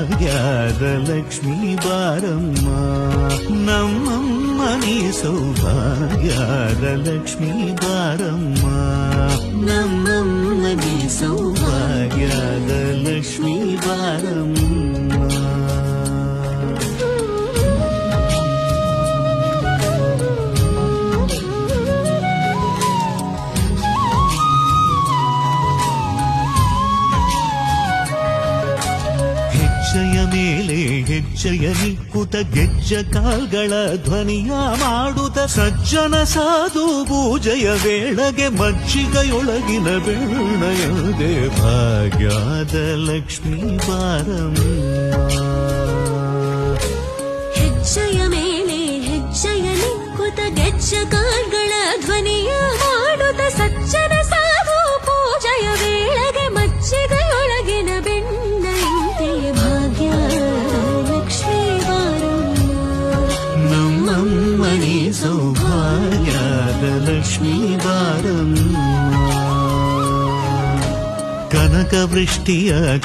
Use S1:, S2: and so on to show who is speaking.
S1: ಭಾಗ್ಯದ ಲಕ್ಷ್ಮೀ ಬಾರಮ್ಮ ನಮ್ಮಮ್ಮ ನೀ ಸೌಭಾಗ್ಯದ ಲಕ್ಷ್ಮೀ ಬಾರಮ್ಮ ನಮ್ಮಮ್ಮ ನೀ ಸೌಭಾಗ್ಯದ ಲಕ್ಷ್ಮೀ ಬಾರಮ್ಮ. ಹೆಜ್ಜೆಯ ಮೇಲೆ ಹೆಜ್ಜೆಯ ನಿಕ್ಕುತ ಗೆಜ್ಜ ಕಾಲ್ಗಳ ಧ್ವನಿಯ ಮಾಡುತ್ತ ಸಜ್ಜನ ಸಾಧು ಪೂಜೆಯ ವೇಳೆಗೆ ಮಜ್ಜಿಗೆಯೊಳಗಿನ ಬೆಣ್ಣೆಯದೆ ಭಾಗ್ಯದ ಲಕ್ಷ್ಮೀ ಬಾರಮ್ಮ.
S2: ಹೆಜ್ಜೆಯ ಮೇಲೆ ಹೆಜ್ಜೆಯ ನಿಕ್ಕುತ ಗೆಜ್ಜ ಕಾಲ್ಗಳ ಧ್ವನಿಯ ಮಾಡುತ್ತ ಸಜ್ಜನ ಸಾಧು ಪೂಜೆಯ ವೇಳೆಗೆ ಮಜ್ಜಿಗೆಯೊಳಗಿನ ಬೆಣ್ಣೆಯಂತೆ ಭಾಗ್ಯದ ಲಕ್ಷ್ಮೀ ಬಾರಮ್ಮ
S1: ನಮ್ಮಮ್ಮ ನೀ ಸೌಭಾಗ್ಯದ ಲಕ್ಷ್ಮೀ ಬಾರಮ್ಮ. ಕನಕ ವೃಷ್ಟಿಯ